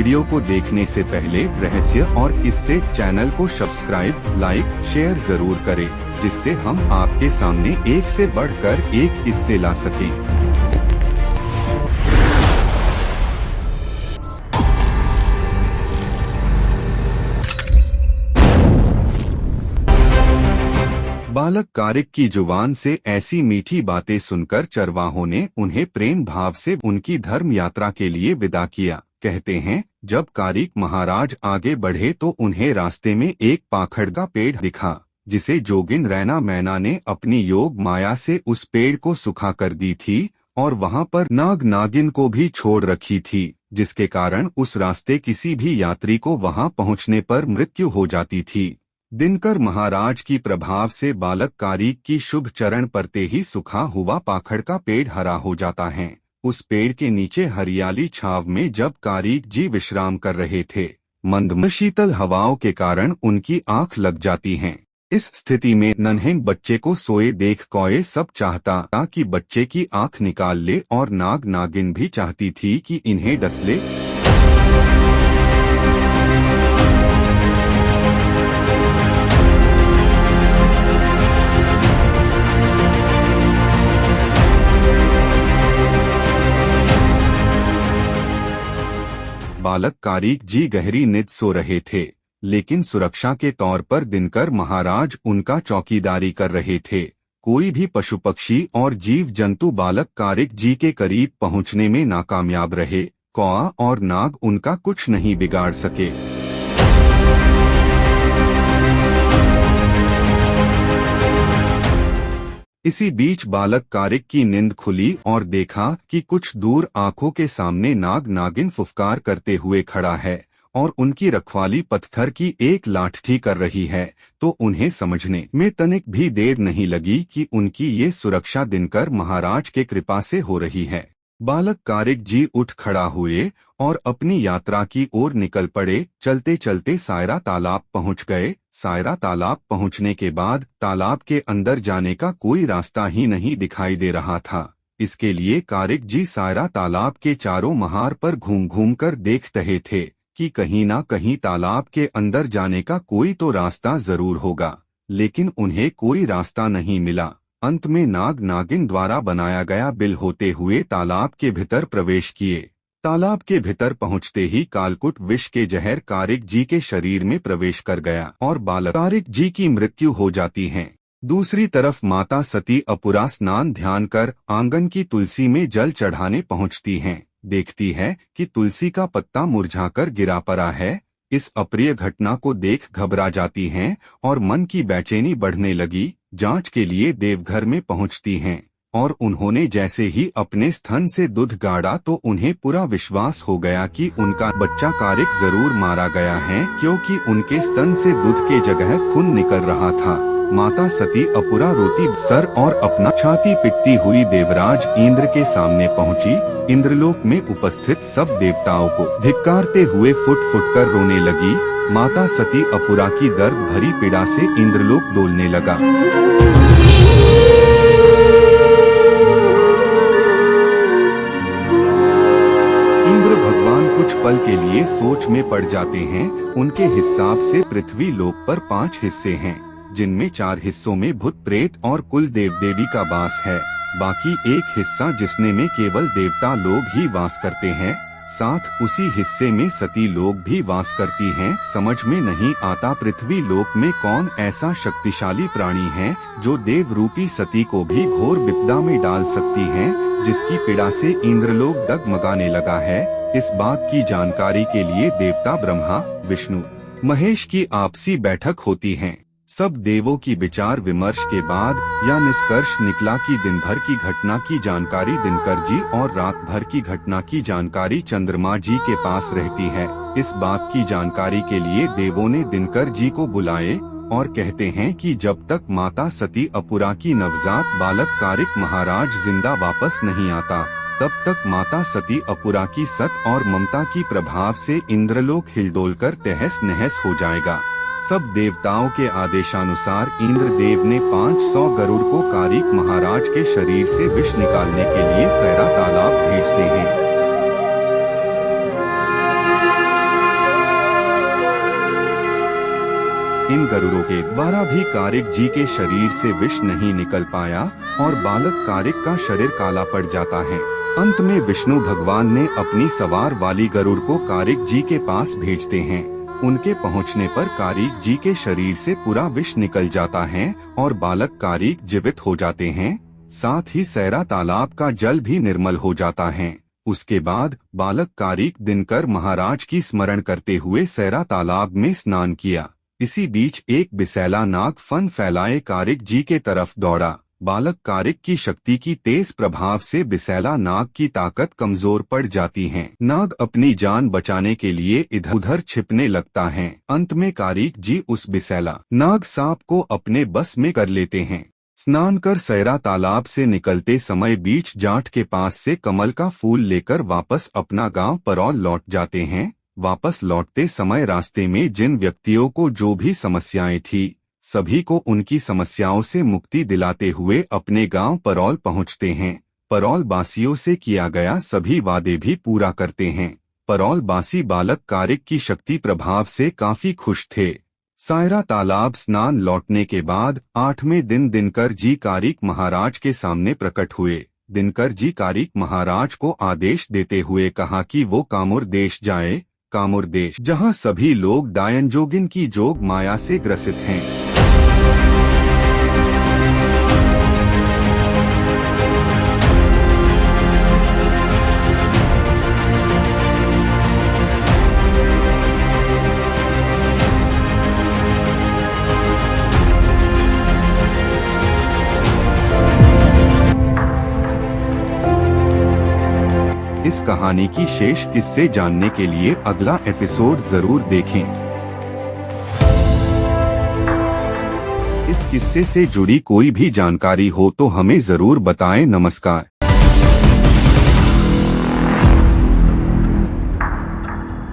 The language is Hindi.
वीडियो को देखने से पहले रहस्य और किस्से चैनल को सब्सक्राइब, लाइक, शेयर जरूर करें, जिससे हम आपके सामने एक से बढ़कर एक किस्से ला सकें। बालक कारिक की जुबान से ऐसी मीठी बातें सुनकर चरवाहों ने उन्हें प्रेम भाव से उनकी धर्म यात्रा के लिए विदा किया। कहते हैं, जब कारिक महाराज आगे बढ़े तो उन्हें रास्ते में एक पाखड़ का पेड़ दिखा, जिसे जोगिन रैना मैना ने अपनी योग माया से उस पेड़ को सुखा कर दी थी और वहां पर नाग नागिन को भी छोड़ रखी थी, जिसके कारण उस रास्ते किसी भी यात्री को वहां पहुंचने पर मृत्यु हो जाती थी। दिनकर महाराज की प्रभाव से बालक कारिक की शुभ चरण पड़ते ही सूखा हुआ पाखड़ का पेड़ हरा हो जाता है। उस पेड़ के नीचे हरियाली छाव में जब कारिक जी विश्राम कर रहे थे, मंद शीतल हवाओं के कारण उनकी आंख लग जाती हैं। इस स्थिति में नन्हे बच्चे को सोए देख कोए सब चाहता था कि बच्चे की आंख निकाल ले, और नाग नागिन भी चाहती थी कि इन्हें डस ले। बालक कारिक जी गहरी नींद सो रहे थे, लेकिन सुरक्षा के तौर पर दिनकर महाराज उनका चौकीदारी कर रहे थे। कोई भी पशु पक्षी और जीव जंतु बालक कारिक जी के करीब पहुंचने में नाकामयाब रहे। कौआ और नाग उनका कुछ नहीं बिगाड़ सके। इसी बीच बालक कारिक की नींद खुली और देखा कि कुछ दूर आंखों के सामने नाग नागिन फुफकार करते हुए खड़ा है और उनकी रखवाली पत्थर की एक लाठी कर रही है। तो उन्हें समझने में तनिक भी देर नहीं लगी कि उनकी ये सुरक्षा दिनकर महाराज के कृपा से हो रही है। बालक कारिक जी उठ खड़ा हुए और अपनी यात्रा की ओर निकल पड़े। चलते चलते सायरा तालाब पहुंच गए। सायरा तालाब पहुंचने के बाद तालाब के अंदर जाने का कोई रास्ता ही नहीं दिखाई दे रहा था। इसके लिए कारिक जी सायरा तालाब के चारों महार पर घूम घूम कर देख रहे थे कि कहीं ना कहीं तालाब के अंदर जाने का कोई तो रास्ता जरूर होगा, लेकिन उन्हें कोई रास्ता नहीं मिला। अंत में नाग नागिन द्वारा बनाया गया बिल होते हुए तालाब के भीतर प्रवेश किए। तालाब के भीतर पहुंचते ही कालकुट विष के जहर कारिक जी के शरीर में प्रवेश कर गया और बालक कारिक जी की मृत्यु हो जाती है। दूसरी तरफ माता सती अपुरा स्नान ध्यान कर आंगन की तुलसी में जल चढ़ाने पहुंचती हैं। देखती है कि तुलसी का पत्ता मुरझाकर गिरा पड़ा है। इस अप्रिय घटना को देख घबरा जाती हैं और मन की बेचैनी बढ़ने लगी। जांच के लिए देवघर में पहुंचती हैं और उन्होंने जैसे ही अपने स्तन से दूध गाड़ा तो उन्हें पूरा विश्वास हो गया कि उनका बच्चा कारिक जरूर मारा गया है, क्योंकि उनके स्तन से दूध के जगह खून निकल रहा था। माता सती अपुरा रोती सर और अपना छाती पिटती हुई देवराज इंद्र के सामने पहुंची। इंद्रलोक में उपस्थित सब देवताओं को धिक्कारते हुए फुट फुट कर रोने लगी। माता सती अपुरा की दर्द भरी पीड़ा से इंद्रलोक डोलने लगा। इंद्र भगवान कुछ पल के लिए सोच में पड़ जाते हैं। उनके हिसाब से पृथ्वी लोक पर 5 हिस्से हैं, जिनमें 4 हिस्सों में भूत प्रेत और कुल देव देवी का वास है। बाकी एक हिस्सा जिसने में केवल देवता लोग ही वास करते हैं, साथ उसी हिस्से में सती लोग भी वास करती हैं। समझ में नहीं आता पृथ्वी लोक में कौन ऐसा शक्तिशाली प्राणी है जो देव रूपी सती को भी घोर विपदा में डाल सकती है, जिसकी पीड़ा से इंद्रलोक डगमगाने लगा है। इस बात की जानकारी के लिए देवता ब्रह्मा, विष्णु, महेश की आपसी बैठक होती है। सब देवों की विचार विमर्श के बाद यह निष्कर्ष निकला कि दिन भर की घटना की जानकारी दिनकर जी और रात भर की घटना की जानकारी चंद्रमा जी के पास रहती है। इस बात की जानकारी के लिए देवों ने दिनकर जी को बुलाए और कहते हैं कि जब तक माता सती अपुरा की नवजात बालक कारिक महाराज जिंदा वापस नहीं आता, तब तक माता सती अपुरा की सत और ममता की प्रभाव से इंद्रलोक हिलडोल कर तहस नहस हो जाएगा। सब देवताओं के आदेशानुसार इंद्रदेव ने 500 गरुड़ को कारिक महाराज के शरीर से विष निकालने के लिए सायरा तालाब भेजते हैं। इन गरुड़ों के द्वारा भी कारिक जी के शरीर से विष नहीं निकल पाया और बालक कारिक का शरीर काला पड़ जाता है। अंत में विष्णु भगवान ने अपनी सवार वाली गरुड़ को कारिक जी के पास भेजते हैं। उनके पहुंचने पर कारिक जी के शरीर से पूरा विष निकल जाता है और बालक कारिक जीवित हो जाते हैं। साथ ही सैरा तालाब का जल भी निर्मल हो जाता है। उसके बाद बालक कारिक दिनकर महाराज की स्मरण करते हुए सैरा तालाब में स्नान किया। इसी बीच एक बिसैला नाग फन फैलाए कारिक जी के तरफ दौड़ा। बालक कारिक की शक्ति की तेज प्रभाव से बिसैला नाग की ताकत कमजोर पड़ जाती है। नाग अपनी जान बचाने के लिए इधर उधर छिपने लगता है। अंत में कारिक जी उस बिसैला नाग सांप को अपने बस में कर लेते हैं। स्नान कर सैरा तालाब से निकलते समय बीच जाट के पास से कमल का फूल लेकर वापस अपना गांव परौल लौट जाते हैं। वापस लौटते समय रास्ते में जिन व्यक्तियों को जो भी समस्याएं थी, सभी को उनकी समस्याओं से मुक्ति दिलाते हुए अपने गांव परौल पहुंचते हैं। परौल बासियों से किया गया सभी वादे भी पूरा करते हैं। परौल बासी बालक कारिक की शक्ति प्रभाव से काफी खुश थे। सैरा तालाब स्नान लौटने के बाद 8वें दिन दिनकर जी कारिक महाराज के सामने प्रकट हुए। दिनकर जी कारिक महाराज को आदेश देते हुए कहा कि वो कामुर देश जाए। कामुर देश जहां सभी लोग डायन जोगिन की जोग माया से ग्रसित हैं। इस कहानी की शेष किस्से जानने के लिए अगला एपिसोड जरूर देखें। इस किस्से से जुड़ी कोई भी जानकारी हो तो हमें जरूर बताएं। नमस्कार।